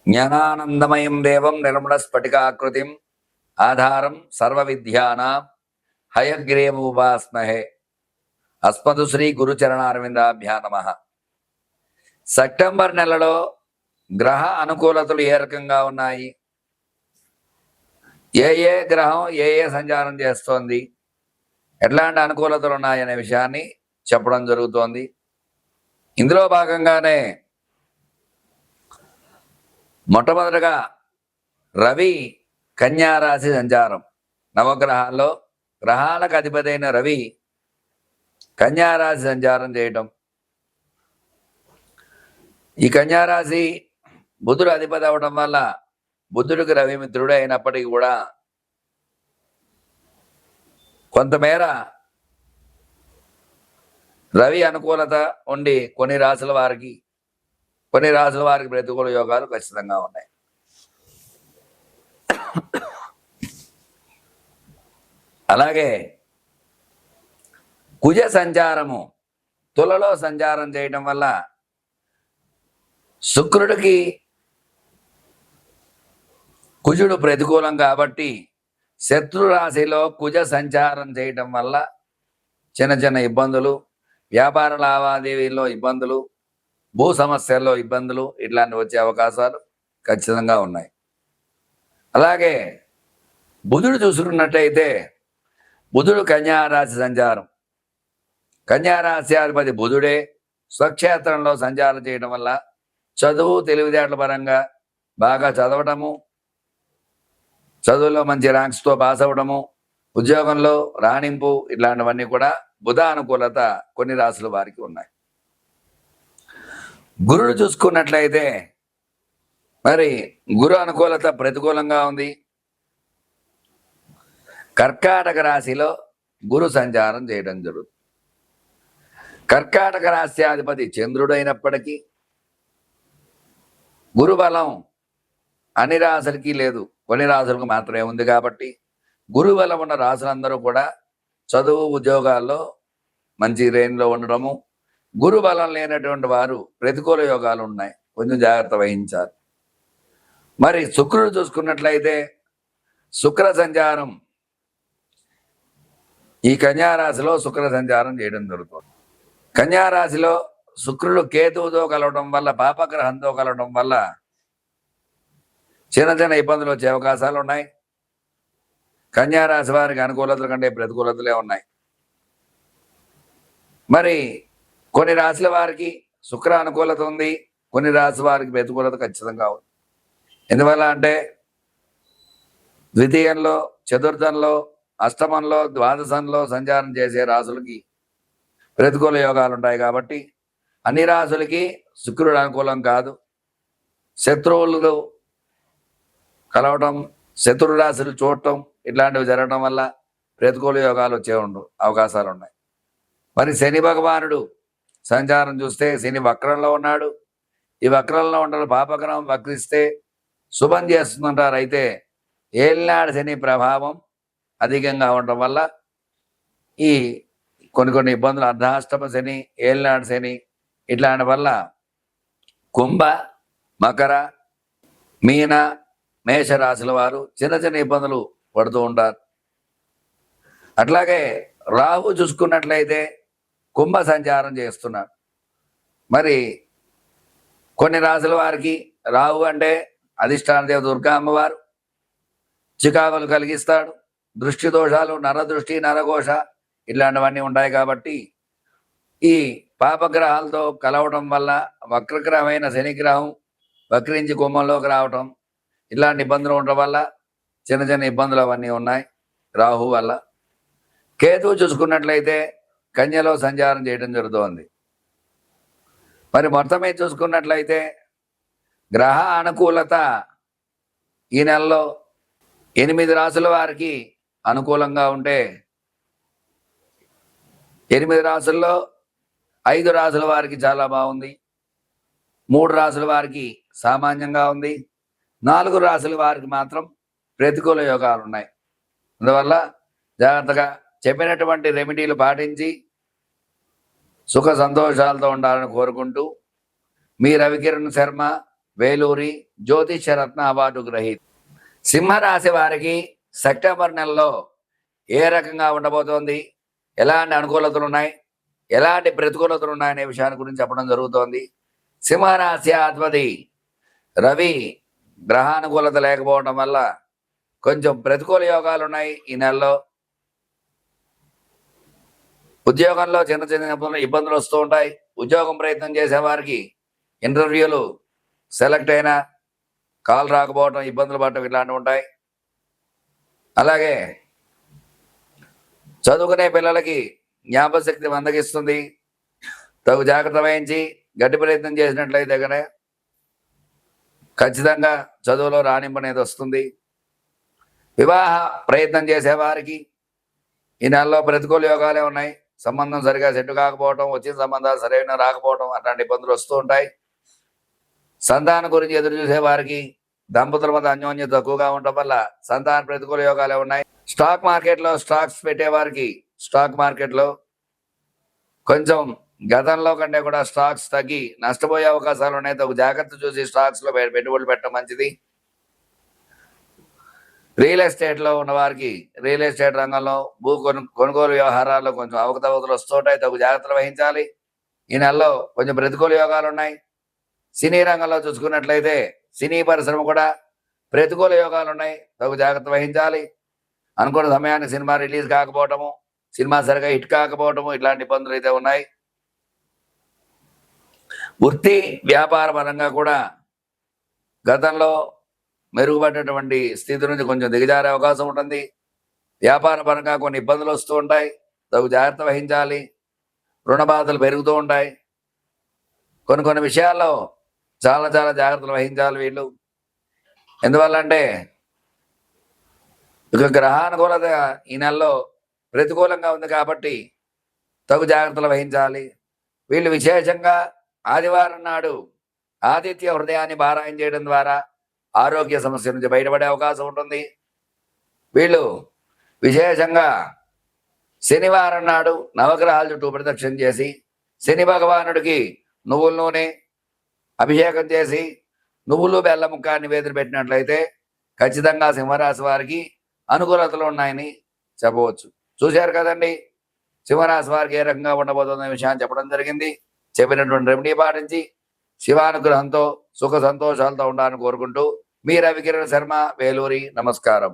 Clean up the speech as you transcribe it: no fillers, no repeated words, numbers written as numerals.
జ్ఞానానందమయం దేవం నిర్మలస్ఫటికాకృతిం ఆధారం సర్వవిద్యానాం హయగ్రీవముపాస్మహే. అస్మదు శ్రీ గురుచరణారవిందాభ్యా నమః. సెప్టెంబర్ నెలలో గ్రహ అనుకూలతలు ఏ రకంగా ఉన్నాయి, ఏ గ్రహం ఏ సంచారం చేస్తోంది, ఎట్లాంటి అనుకూలతలు ఉన్నాయనే విషయాన్ని చెప్పడం జరుగుతోంది. ఇందులో భాగంగానే మొట్టమొదటిగా రవి కన్యారాశి సంచారం. నవగ్రహాల్లో గ్రహాలకు అధిపతైన రవి కన్యారాశి సంచారం చేయటం. ఈ కన్యారాశి బుధుడు అధిపతి అవడం వల్ల బుధుడికి రవి మిత్రుడే అయినప్పటికీ కూడా కొంతమేర రవి అనుకూలత ఉండి కొన్ని రాశుల వారికి ప్రతికూల యోగాలు ఖచ్చితంగా ఉన్నాయి. అలాగే కుజ సంచారము తులలో సంచారం చేయడం వల్ల శుక్రుడికి కుజుడు ప్రతికూలం కాబట్టి శత్రు రాశిలో కుజ సంచారం చేయటం వల్ల చిన్న చిన్న ఇబ్బందులు, వ్యాపార లావాదేవీల్లో ఇబ్బందులు, భూ సమస్యల్లో ఇబ్బందులు ఇట్లాంటివి వచ్చే అవకాశాలు ఖచ్చితంగా ఉన్నాయి. అలాగే బుధుడు చూసుకున్నట్టయితే బుధుడు కన్యారాశి సంచారం. కన్యారాశి అధిపతి బుధుడే స్వక్షేత్రంలో సంచారం చేయడం వల్ల చదువు తెలివితేటల పరంగా బాగా చదవటము, చదువులో మంచి ర్యాంక్స్తో పాస్ అవ్వడము, ఉద్యోగంలో రాణింపు ఇట్లాంటివన్నీ కూడా బుధ అనుకూలత కొన్ని రాశుల వారికి ఉన్నాయి. గురుడు చూసుకున్నట్లయితే మరి గురు అనుకూలత ప్రతికూలంగా ఉంది. కర్కాటక రాశిలో గురు సంచారం చేయడం జరుగుతుంది. కర్కాటక రాశ్యాధిపతి చంద్రుడు అయినప్పటికీ గురు బలం అన్ని రాశులకి లేదు, కొన్ని రాశులకు మాత్రమే ఉంది. కాబట్టి గురు బలం ఉన్న రాశులందరూ కూడా చదువు ఉద్యోగాల్లో మంచి రేంజ్లో ఉండడము, గురు బలం లేనటువంటి వారు ప్రతికూల యోగాలు ఉన్నాయి, కొంచెం జాగ్రత్త వహించాలి. మరి శుక్రుడు చూసుకున్నట్లయితే శుక్ర సంచారం ఈ కన్యారాశిలో శుక్ర సంచారం చేయడం జరుగుతుంది. కన్యారాశిలో శుక్రుడు కేతువుతో కలవడం వల్ల, పాపగ్రహంతో కలవడం వల్ల చిన్న చిన్న ఇబ్బందులు వచ్చే అవకాశాలు ఉన్నాయి. కన్యారాశి వారికి అనుకూలతల కంటే ప్రతికూలతలే ఉన్నాయి. మరి కొన్ని రాశుల వారికి శుక్ర అనుకూలత ఉంది, కొన్ని రాశి వారికి ప్రతికూలత ఖచ్చితంగా ఉంది. ఎందువల్ల అంటే ద్వితీయంలో, చతుర్థంలో, అష్టమంలో, ద్వాదశంలో సంచారం చేసే రాశులకి ప్రతికూల యోగాలు ఉంటాయి. కాబట్టి అన్ని రాశులకి శుక్రుడు అనుకూలం కాదు. శత్రువులు కలవటం, శత్రు రాశులు చూడటం ఇట్లాంటివి జరగడం వల్ల ప్రతికూల యోగాలు వచ్చే అవకాశాలు ఉన్నాయి. మరి శని భగవానుడు సంచారం చూస్తే శని వక్రంలో ఉన్నాడు. ఈ వక్రంలో ఉండడం పాపగ్రహం వక్రిస్తే శుభం చేస్తుందంటారు. అయితే ఏలినాడు శని ప్రభావం అధికంగా ఉండటం వల్ల ఈ కొన్ని ఇబ్బందులు, అర్ధాష్టమ శని, ఏలినాడు శని ఇట్లాంటి వల్ల కుంభ, మకర, మీన, మేషరాశుల వారు చిన్న చిన్న ఇబ్బందులు పడుతూ ఉంటారు. అట్లాగే రాహు చూసుకున్నట్లయితే కుంభ సంచారం చేస్తున్నాడు. మరి కొన్ని రాశుల వారికి రాహు అంటే అధిష్టాన దేవత దుర్గా అమ్మవారు చికాకులు కలిగిస్తాడు. దృష్టి దోషాలు, నరదృష్టి, నరఘోష ఇట్లాంటివన్నీ ఉంటాయి. కాబట్టి ఈ పాపగ్రహాలతో కలవడం వల్ల వక్రగ్రహమైన శనిగ్రహం వక్రించి కుంభంలోకి రావటం ఇలాంటి ఇబ్బందులు ఉండడం వల్ల చిన్న చిన్న ఇబ్బందులు అవన్నీ ఉన్నాయి రాహు వల్ల. కేతువు చూసుకున్నట్లయితే కన్యలో సంచారం చేయడం జరుగుతోంది. మరి మొత్తమే చూసుకున్నట్లయితే గ్రహ అనుకూలత ఈ నెలలో 8 రాశుల వారికి అనుకూలంగా ఉంటే 8 రాశుల్లో 5 రాశుల వారికి చాలా బాగుంది, 3 రాశుల వారికి సామాన్యంగా ఉంది, 4 రాశుల వారికి మాత్రం ప్రతికూల యోగాలు ఉన్నాయి. అందువల్ల జాగ్రత్తగా చెప్పినటువంటి రెమెడీలు పాటించి సుఖ సంతోషాలతో ఉండాలని కోరుకుంటూ మీ రవికిరణ్ శర్మ, వేలూరి జ్యోతిషరత్న అవార్డు గ్రహీత. సింహరాశి వారికి సెప్టెంబర్ నెలలో ఏ రకంగా ఉండబోతోంది, ఎలాంటి అనుకూలతలు ఉన్నాయి, ఎలాంటి ప్రతికూలతలు ఉన్నాయనే విషయాన్ని గురించి చెప్పడం జరుగుతోంది. సింహరాశి అధిపతి రవి గ్రహానుకూలత లేకపోవడం వల్ల కొంచెం ప్రతికూల యోగాలు ఉన్నాయి ఈ నెలలో. ఉద్యోగంలో చిన్న చిన్న ఇబ్బందులు వస్తూ ఉంటాయి. ఉద్యోగం ప్రయత్నం చేసేవారికి ఇంటర్వ్యూలు సెలెక్ట్ అయినా కాల్ రాకపోవడం, ఇబ్బందులు పడటం ఇలాంటివి ఉంటాయి. అలాగే చదువుకునే పిల్లలకి జ్ఞాపశక్తి మందగిస్తుంది. తగు జాగ్రత్త వహించి గట్టి ప్రయత్నం చేసినట్లయితే కనుక ఖచ్చితంగా చదువులో రాణింపు అనేది వస్తుంది. వివాహ ప్రయత్నం చేసేవారికి ఈ నెలలో ప్రతికూల యోగాలే ఉన్నాయి. సంబంధం సరిగా సెట్ కాకపోవడం, వచ్చిన సంబంధాలు సరైన రాకపోవడం అట్లాంటి ఇబ్బందులు వస్తూ ఉంటాయి. సంతానం గురించి ఎదురు చూసే వారికి దంపతుల మధ్య అన్యోన్యత తక్కువగా ఉండటం వల్ల సంతాన ప్రతికూల యోగాలే ఉన్నాయి. స్టాక్ మార్కెట్లో స్టాక్స్ పెట్టేవారికి స్టాక్ మార్కెట్లో కొంచెం గతంలో కంటే కూడా స్టాక్స్ తగ్గి నష్టపోయే అవకాశాలు ఉన్నాయి. తగు జాగ్రత్త చూసి స్టాక్స్ లో పెట్టుబడులు పెట్టడం మంచిది. రియల్ ఎస్టేట్లో ఉన్న వారికి రియల్ ఎస్టేట్ రంగంలో కొనుగోలు వ్యవహారాల్లో కొంచెం అవకతవకలు వస్తుంటాయి. తగు జాగ్రత్తలు వహించాలి. ఈ నెలలో కొంచెం ప్రతికూల యోగాలు ఉన్నాయి. సినీ రంగంలో చూసుకున్నట్లయితే సినీ పరిశ్రమ కూడా ప్రతికూల యోగాలు ఉన్నాయి. తగు జాగ్రత్త వహించాలి. అనుకున్న సమయానికి సినిమా రిలీజ్ కాకపోవటము, సినిమా సరిగా హిట్ కాకపోవటము ఇట్లాంటి ఇబ్బందులు అయితే ఉన్నాయి. వృత్తి వ్యాపార పరంగా కూడా గతంలో మెరుగుపడినటువంటి స్థితి నుంచి కొంచెం దిగజారే అవకాశం ఉంటుంది. వ్యాపార పరంగా కొన్ని ఇబ్బందులు వస్తూ ఉంటాయి. తగు జాగ్రత్త వహించాలి. రుణ బాధలు పెరుగుతూ ఉంటాయి. కొన్ని విషయాల్లో చాలా జాగ్రత్తలు వహించాలి వీళ్ళు. ఎందువల్లంటే ఇక గ్రహానుకూలత ఈ నెలలో ప్రతికూలంగా ఉంది కాబట్టి తగు జాగ్రత్తలు వహించాలి. వీళ్ళు విశేషంగా ఆదివారం నాడు ఆదిత్య హృదయాన్ని పారాయణ చేయడం ద్వారా ఆరోగ్య సమస్య నుంచి బయటపడే అవకాశం ఉంటుంది. వీళ్ళు విశేషంగా శనివారం నాడు నవగ్రహాల చుట్టూ ప్రదక్షిణ చేసి శని భగవానుడికి నువ్వుల నూనె అభిషేకం చేసి నువ్వులు బెల్ల ముక్క నివేదన పెట్టినట్లయితే ఖచ్చితంగా సింహరాశి వారికి అనుకూలతలు ఉన్నాయని చెప్పవచ్చు. చూశారు కదండి సింహరాశి వారికి ఏ రకంగా ఉండబోతున్న విషయాన్ని చెప్పడం జరిగింది. చెప్పినటువంటి రెమెడీ పాటించి శివానుగ్రహంతో సుఖ సంతోషాలతో ఉండాలని కోరుకుంటూ మీ రవికిరణ్ శర్మ, వేలూరి. నమస్కారం.